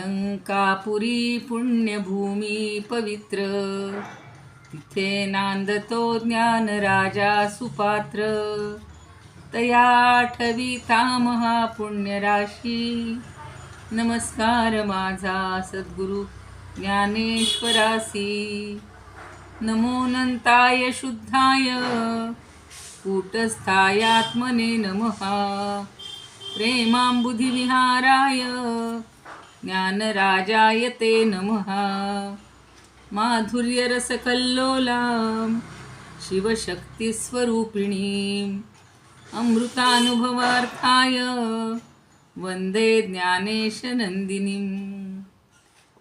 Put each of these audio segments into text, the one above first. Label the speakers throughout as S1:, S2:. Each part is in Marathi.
S1: अलंकापुरी पुण्यभूमी पवित्र, तिथे नांदतो ज्ञान राजा सुपात्र. तया ठविता महापुण्यराशी, नमस्कार माझा सद्गुरु ज्ञानेश्वरासी. नमो नंताय शुद्धाय कूटस्थाय आत्मने नमः. प्रेमांबुधिविहाराय ज्ञानराजाय ते नमः. माधुर्यरसकल्लोलां शिवशक्तिस्वरूपिणीम् अमृतानुभवार्थाय वंदे ज्ञानेशनंदिनीम्.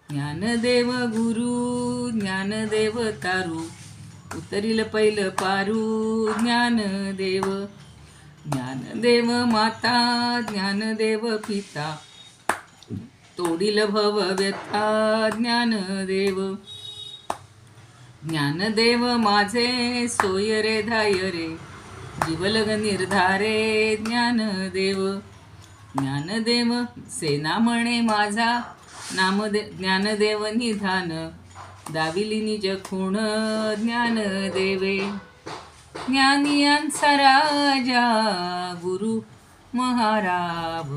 S1: ज्ञानदेव गुरु ज्ञानदेव तारू, उतरील पहिलं पारू ज्ञानदेव. ज्ञानदेव माता ज्ञानदेव पिता, तोडील भव व्यथा ज्ञानदेव. ज्ञानदेव माझे सोय रे धाय रे, जीवलग निर्धारे ज्ञानदेव. ज्ञानदेव सेना म्हणे माझा, ज्ञानदेव निधान, दाविली निज खूण ज्ञानदेवे. ज्ञानियांचा राजा गुरु महाराभ,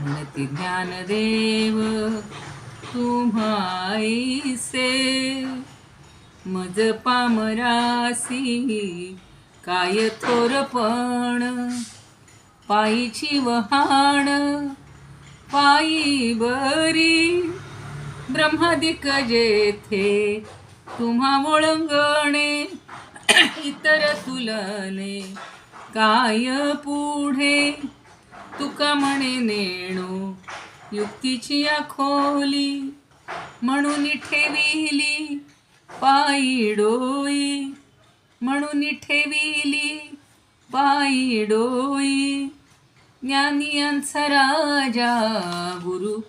S1: म्हणती ज्ञानदेव तुम्हाईसे. मज पामरासी काय थोरपण, पायीची वहाण पायी बरी. ब्रह्मादिक जेथे तुम्हा ओळंगणे, इतर तुलने काय पुढे. तुका म्हणे नेणो युक्तीची आखोली, म्हणून ठेविली पायी डोई. म्हणून ठेविली पायी डोई. ज्ञानियांचा राजा गुरु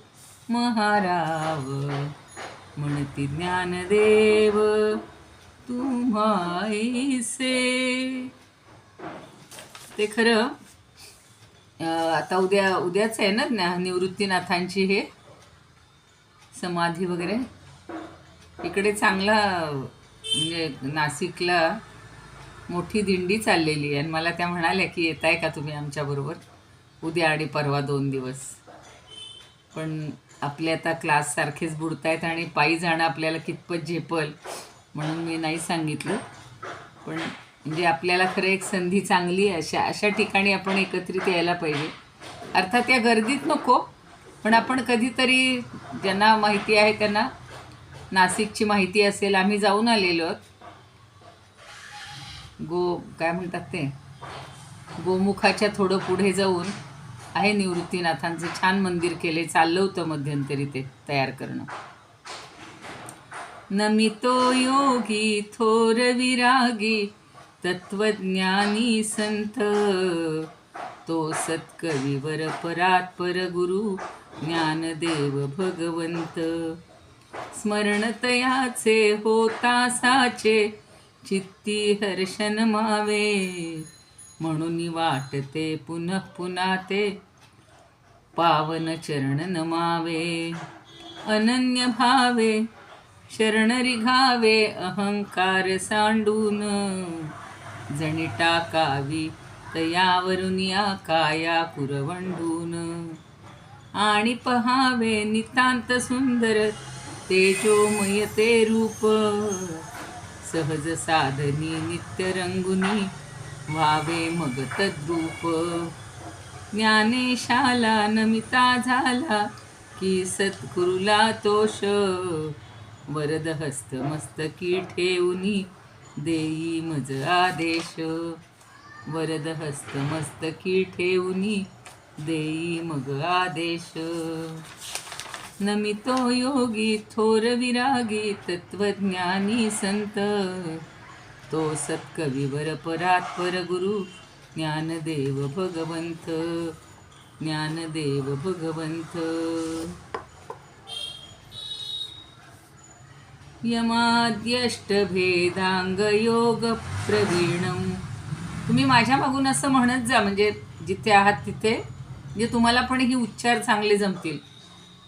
S1: महाराव, म्हणती ज्ञानदेव तुम्हाईसे. ते खरं आता उद्याच आहे ना निवृत्तीनाथांची हे समाधी वगैरे. इकडे चांगला म्हणजे नाशिकला मोठी दिंडी चाललेली आहे आणि मला त्या म्हणाल्या की येत आहे का तुम्ही आमच्याबरोबर उद्या आणि परवा 2 दिवस. पण आपले आता क्लास सारखेच बुडतायत आणि पायी जाणं आपल्याला कितपत झेपल म्हणून मी नाही सांगितलं. पण म्हणजे आपल्याला खरं एक संधी चांगली आहे, अशा ठिकाणी आपण एकत्रित यायला पाहिजे. अर्थात या गर्दीत नको, पण आपण कधीतरी ज्यांना माहिती आहे त्यांना नाशिकची माहिती असेल. आम्ही जाऊन आलेलो आहोत. काय म्हणतात ते, गोमुखाच्या थोडं पुढे जाऊन आहे निवृत्तीनाथांचं छान मंदिर केले. चाललं होतं मध्यंतरी ते तयार करणं. नमितो योगी थोर विरागी, तत्वज्ञानी संत, तो सत्कविवर परात्पर गुरु ज्ञानदेव भगवंत. स्मरण तयाचे होता साचे, चित्ती हर्षन मावे. म्हणून वाटते पुनः पुन्हा ते, पावन चरण नमावे. अनन्य भावे शरण रिघावे, अहंकार सांडून. जणी टाकावी तयावरून या काया कुरवंडून. आणि पहावे नितांत सुंदर तेजोमय ते रूप. सहज साधनी नित्य रंगुनी, व्हावे मग तद्रूप. ज्ञानेशाला नमिता झाला की सद्गुरुला तोष. वरद हस्त मस्तकी ठेवूनी, देई मज आदेश. वरद हस्त मस्तकी ठेवूनी, देई मग आदेश. नमितो योगी थोर विरागी, तत्वज्ञानी संत, तो सत्कविवर परात्पर गुरु ज्ञानदेव भगवंत. ज्ञानदेव भगवंत. यमाद्यष्टभेदांग योग प्रवीणम. तुम्ही माझ्या मागून असं म्हणत जा, म्हणजे जिथे आहात तिथे, म्हणजे तुम्हाला पण ही उच्चार चांगले जमतील.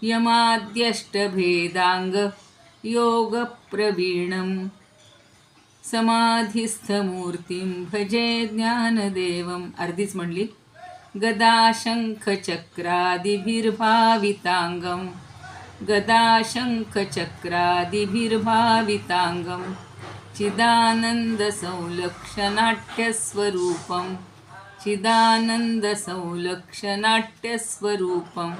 S1: यमाद्यष्टभेदाङ्ग योगप्रवीणं समाधिस्थमूर्तिं भजे ज्ञानदेवम्. अर्धीच म्हणली. गदाशङ्खचक्रादिभिर्भाविताङ्गं गदाशङ्खचक्रादिभिर्भाविताङ्गं चिदानन्दसौलक्षनाट्यस्वरूपं चिदानन्दसौलक्षनाट्यस्वरूपं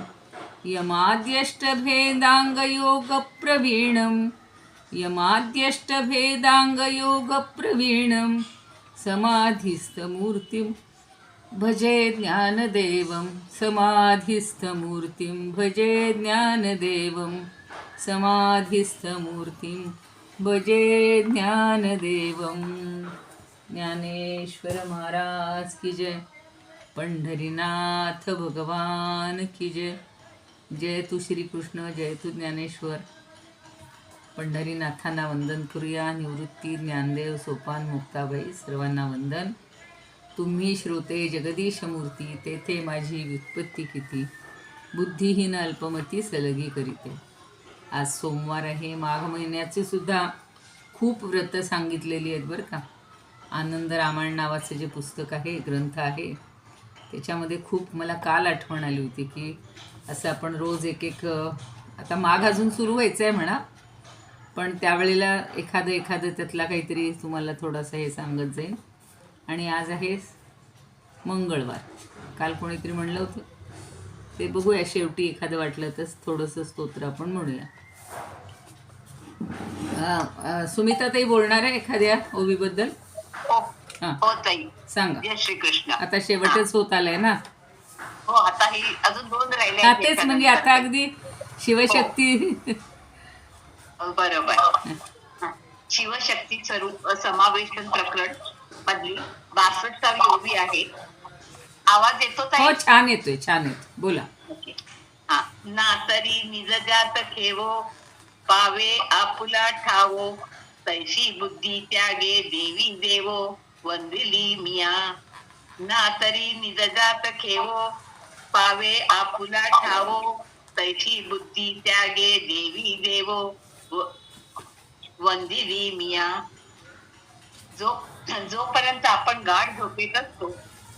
S1: यमाद्यष्टभेदाङ्गयोगप्रवीणं यमाद्यष्टभेदाङ्गयोगप्रवीणं समाधिस्थमूर्तिं भजे ज्ञानदेवं समाधिस्थमूर्तिं भजे ज्ञानदेवं समाधिस्थमूर्तिं भजे ज्ञानदेवं. ज्ञानेश्वर महाराज की जय. पंढरीनाथ भगवान की जय. जय तू श्रीकृष्ण, जय तू ज्ञानेश्वर. पंढरीनाथांना वंदन करूया. निवृत्ती, ज्ञानदेव, सोपान, मुक्ताबाई सर्वांना वंदन. तुम्ही श्रोते जगदीश मूर्ती, तेथे माझी व्युत्पत्ती किती. बुद्धिहीन अल्पमती सलगी करीते. आज सोमवार आहे. माघ महिन्याचे सुद्धा खूप व्रत सांगितलेली आहेत बरं का. आनंद रामायण नावाचं जे पुस्तक आहे, ग्रंथ आहे, त्याच्यामध्ये खूप मला काल आठवण आली होती की असं आपण रोज एक एक, आता माघ अजून सुरू व्हायचं आहे म्हणा, पण त्यावेळेला एखादं त्यातला काहीतरी तुम्हाला थोडंसं हे सांगत जाईल. आणि आज आहे मंगळवार. काल कोणीतरी म्हणलं होतं ते बघूया शेवटी, एखादं वाटलं तर थोडंसं स्तोत्र आपण म्हणूया. सुमिता ताई बोलणार आहे एखाद्या ओवीबद्दल. हां सांगा.
S2: जय श्रीकृष्ण.
S1: आता शेवटच होत आलाय ना.
S2: हो, आता ही अजून 2 राहिले.
S1: हा तेच, म्हणजे आता अगदी शिवशक्ती.
S2: बरोबर. शिवशक्ती स्वरूप समावेशन प्रकरण मधली 62वी ओवी आहे. आवाज येतो ताई?
S1: हो, छान येतोय, छान येतो, बोला.
S2: हा. ना तरी निजजात ठेवो, पावे आपुला ठावो, तैशी बुद्धी त्यागे देवी देवो, वंदिली मिया. ना तरी निजजात ठेवो, पावे आपुला ठावो, तैशी बुद्धी त्यागे देवी देवो, वंदिली मिया. जोपर्यंत आपण गाढ झोपेत असतो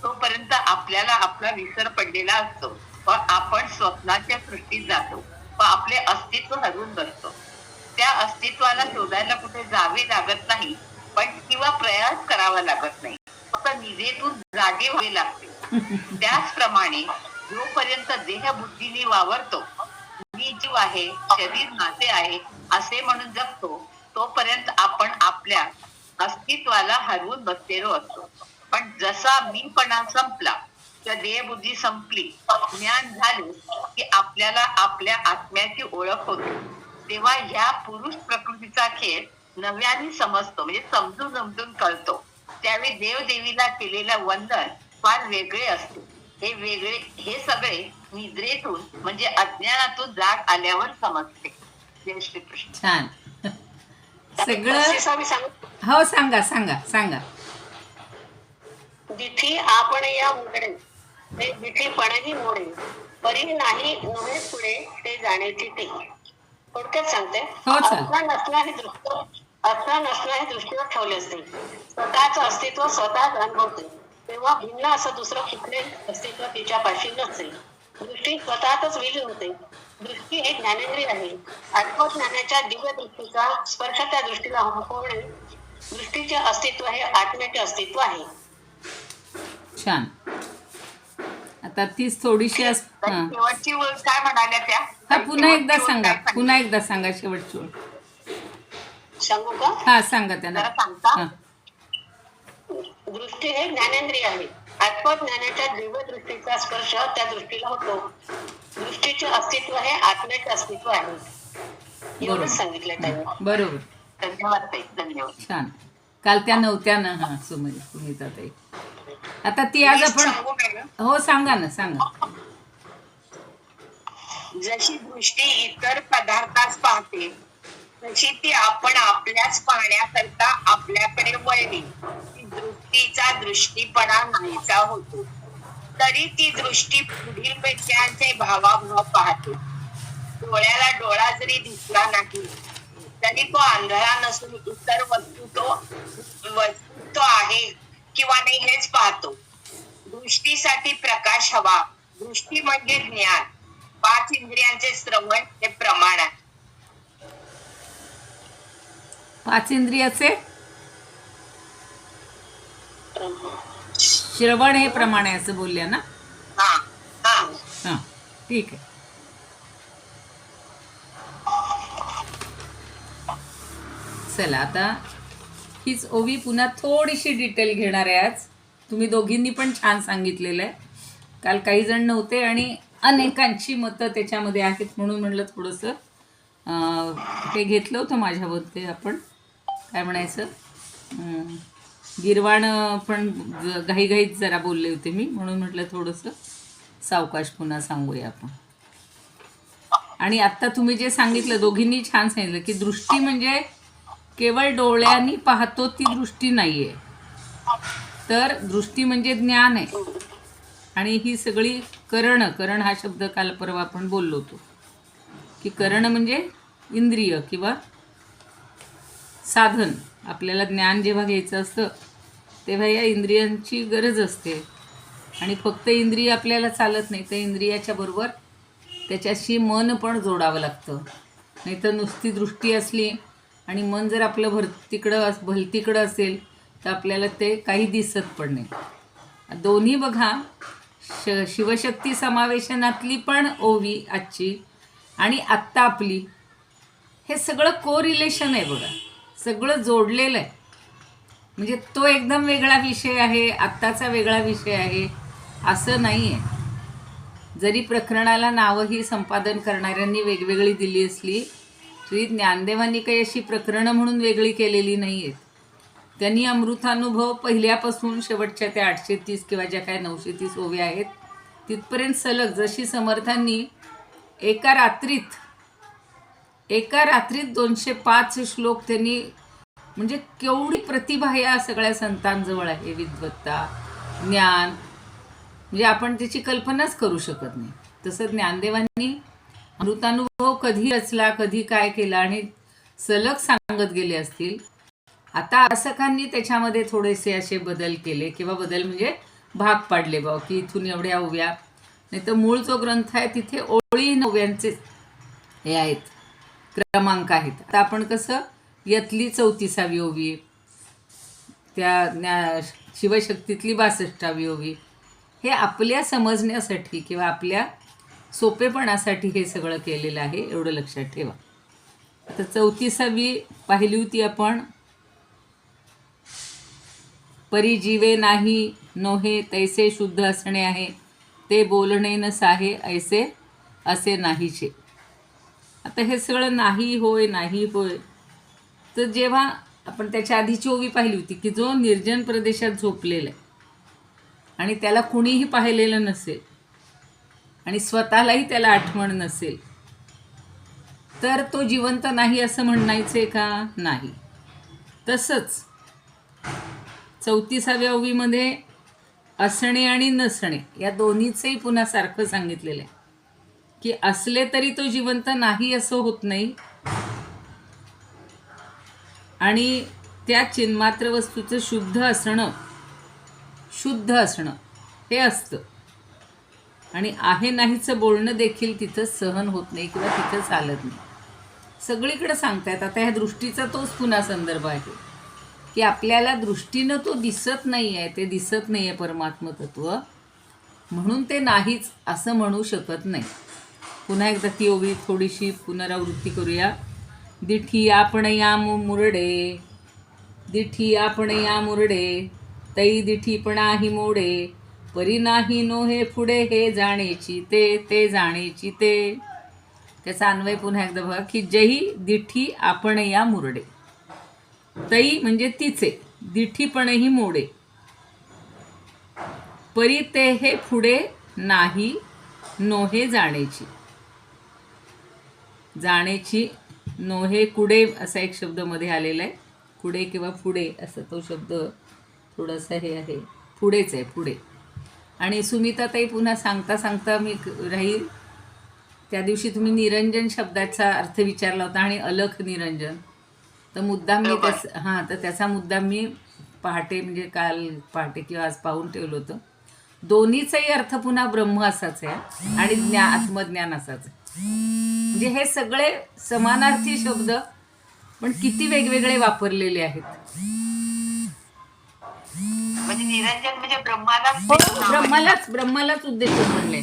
S2: तोपर्यंत आपल्याला आपला विसर पडलेला असतो व आपण स्वप्नाच्या सृष्टीत जातो व आपले अस्तित्व हरवून बसतो. त्या अस्तित्वाला शोधायला कुठे जावे लागत नाही, पण किंवा प्रयास करावा लागत नाही, फक्त निजेतून जागे व्हावे लागते. त्याचप्रमाणे जोपर्यंत देहबुद्धीने वावरतो, मी जीव आहे, शरीर माझे आहे असे म्हणून जगतो, तोपर्यंत आपण आपल्या अस्तित्वाला हरवून बसलेलो असतो. पण जसा मीपणा संपला, त्या देहबुद्धी संपली, ज्ञान झाले की आपल्याला आपल्या आत्म्याची ओळख होते. तेव्हा ह्या पुरुष प्रकृतीचा खेळ नव्याने समजतो, म्हणजे समजून कळतो. त्यावेळी देवदेवीला केलेलं वंदन फार वेगळे असते. हे सगळे निद्रेतून म्हणजे अज्ञानातून जाग आल्यावर समजते. जय श्रीकृष्ण.
S1: छान सगळं. हो, सांगा.
S3: जिथे आपण या उघडे ते जिथे पणही मोडे, परी नाही नव्हे पुढे ते जाण्याची ते. थोडक्यात सांगते. असणं नसणं हे दृष्टीवर ठेवले असते. स्वतःच अस्तित्व स्वतःच अनुभवते, तेव्हा भिन्न असं दुसरं कुठले अस्तित्व तिच्यापाशी नसते. दृष्टी स्वतःच विलीन होते. दृष्टी एक ज्ञानेंद्रिय आहे. आत्मज्ञानाच्या दिव्य दृष्टीचा स्पर्श त्या दृष्टीला होणे, दृष्टीचे अस्तित्व हे आत्म्याचे अस्तित्व आहे.
S1: छान. आता तीच थोडीशी
S2: शेवटची ओळ काय म्हणाल्या त्या?
S1: हा, पुन्हा एकदा सांगा शेवटची ओळ.
S3: सांगू का?
S1: हा, सांगा त्यांना.
S2: सांगता.
S3: दृष्टी हे ज्ञानेंद्रिय आहे. आत्मज्ञानाच्या दिव्य दृष्टीचा स्पर्श त्या दृष्टीला होतो. दृष्टीचे अस्तित्व हे आत्म्याचे अस्तित्व आहे. एवढंच सांगितलं त्यांनी.
S1: बरोबर.
S2: धन्यवाद ताई, धन्यवाद.
S1: छान. काल त्या नव्हत्या ना. हा, सुमिता ताई. आता ती आज आपण. हो, सांगा.
S2: जशी दृष्टी इतर पदार्थास पाहते, तशी ती आपण आपल्याच पाहण्याकरता आपल्याकडे वळली. ती दृष्टीचा दृष्टीपणा नाहीसा होतो. तरी ती दृष्टी पुढील व्यक्तींचे भावाभाव पाहते. डोळ्याला डोळा जरी दिसला नाही तरी तो आंधळा नसून इतर वस्तू आहे किंवा नाही हेच पाहतो. दृष्टीसाठी प्रकाश हवा. दृष्टी म्हणजे ज्ञान. 5 इंद्रियांचे श्रवण हे प्रमाण आहे.
S1: 5 इंद्रियाचे श्रवण हे प्रमाण आहे असं बोलल्या ना.
S2: हा हा
S1: हां ठीक आहे. चला आता हीच ओवी पुन्हा थोडीशी डिटेल घेणार आहे आज. तुम्ही दोघींनी पण छान सांगितलेलं आहे. काल काही जण नव्हते आणि अनेकांची मतं त्याच्यामध्ये आहेत म्हणून म्हणलं थोडंसं हे घेतलं होतं माझ्यामध्ये. आपण काय म्हणायचं गिरवाण पण घाईघाईत जरा बोलले होते मी म्हणून म्हटलं थोडंसं सावकाश पुन्हा सांगूया आपण. आणि आत्ता तुम्ही जे सांगितलं दोघींनी छान सांगितलं की दृष्टी म्हणजे केवळ डोळ्यांनी पाहतो ती दृष्टी नाही आहे, तर दृष्टी म्हणजे ज्ञान आहे. आणि ही सगळी करण हा शब्द काल परवा आपण बोललो होतो की करण म्हणजे इंद्रिय किंवा साधन. आपल्याला ज्ञान जेव्हा घ्यायचं असतं तेव्हा या इंद्रियांची गरज असते. आणि फक्त इंद्रिय आपल्याला चालत नाही, तर इंद्रियाच्या बरोबर त्याच्याशी मन पण जोडावं लागतं. नाही तर नुसती दृष्टी असली आणि मन जर आपलं भलतीकडं असेल तर आपल्याला ते काही दिसत पण नाही. दोन्ही बघा शिवशक्ती समावेशनातली पण ओवी आजची आणि आत्ता आपली हे सगळं कोरिलेशन आहे बघा. सगळं जोडलेलं आहे. म्हणजे तो एकदम वेगळा विषय आहे, आत्ताचा वेगळा विषय आहे असं नाही आहे. जरी प्रकरणाला नावंही संपादन करणाऱ्यांनी वेगवेगळी दिली असली तरी ज्ञानदेवांनी काही अशी प्रकरणं म्हणून वेगळी केलेली नाही आहेत. त्यांनी अमृतानुभव पहिल्यापासून शेवटच्या त्या 830 किंवा ज्या काय 930 ओव्या आहेत तिथपर्यंत सलग जशी समर्थांनी एका रात्रीत 205 श्लोक त्यांनी म्हणजे केवढी प्रतिभा या सगळ्या संतांजवळ आहे. विद्वत्ता ज्ञान म्हणजे आपण त्याची कल्पनाच करू शकत नाही. तसं ज्ञानदेवांनी अमृतानुभव कधी रचला, कधी काय केला आणि सलग सांगत गेले असतील. आता आसकांनी त्याच्यामध्ये थोडेसे असे बदल केले किंवा बदल म्हणजे भाग पाडले बा की इथून एवढ्या ओव्या, नाही तर मूळ जो ग्रंथ आहे तिथे ओळी ओव्यांचे हे आहेत, क्रमांक आहेत. आता आपण कसं यातली 34वी ओवी, त्या शिवशक्तीतली 62वी ओवी हे आपल्या समजण्यासाठी किंवा आपल्या सोपेपणासाठी हे सगळं केलेलं आहे, एवढं लक्षात ठेवा. आता 34वी पाहिली होती आपण. परी जीवे नाही नोहे तैसे शुद्ध असणे आहे, ते बोलणे न साहे ऐसे असे नाहीचे. आता हे सगळं नाही होय नाही होय, तर जेव्हा आपण त्याच्या आधीची ओवी पाहिली होती की जो निर्जन प्रदेशात झोपलेला आहे आणि त्याला कुणीही पाहिलेलं नसेल आणि स्वतःलाही त्याला आठवण नसेल तर तो जिवंत नाही असं म्हणायचे का? नाही. तसंच 34व्या ओवीमध्ये असणे आणि नसणे या दोन्हीचंही पुन्हा सारखं सांगितलेलं आहे की असले तरी तो जिवंत नाही असं होत नाही आणि त्या चिन्मात्र वस्तूचं शुद्ध असणं हे असतं. आणि आहे नाहीचं बोलणं देखील तिथं सहन होत नाही किंवा तिथं चालत नाही. सगळीकडे सांगतायत. आता ह्या दृष्टीचा तोच पुन्हा संदर्भ आहे की आपल्याला दृष्टीनं तो दिसत नाही आहे, ते दिसत नाही आहे परमात्म तत्व, म्हणून ते नाहीच असं म्हणू शकत नाही. पुन्हा एकदा ती ओवी थोडीशी पुनरावृत्ती करूया. दिठी आपण या मुरडे, दिठी आपण या मुरडे, तै दिठीपणाही मोडे, परी नाही नो हे पुढे हे जाणेची ते जाणेची ते. त्याचा अन्वय पुन्हा एकदा बघा की जही दिठी आपण या मुरडे, तै म्हणजे तिचे, दिठीपणही मोडे, परी ते हे पुढे नाही नोहे जाणेची. जाणेची नोहे कुडे असा एक शब्द मध्ये आलेला आहे. कुडे किंवा पुढे असं तो शब्द थोडासा हे आहे, पुढेच आहे पुढे. आणि सुमिताताई पुन्हा सांगता सांगता मी राहील त्या दिवशी तुम्ही निरंजन शब्दाचा अर्थ विचारला होता आणि अलख निरंजन. तर मुद्दाम मी तर त्याचा मुद्दाम मी पहाटे म्हणजे काल पहाटे किंवा आज पाहून ठेवलं होतं. दोन्हीचाही अर्थ पुन्हा ब्रह्म असाच आहे आणि आत्मज्ञान असाच आहे. म्हणजे हे सगळे समानार्थी शब्द पण किती वेगवेगळे वापरलेले आहेत.
S2: म्हणजे निरंजन म्हणजे ब्रह्मालाच
S1: ब्रह्मालाच उद्देशून म्हणले.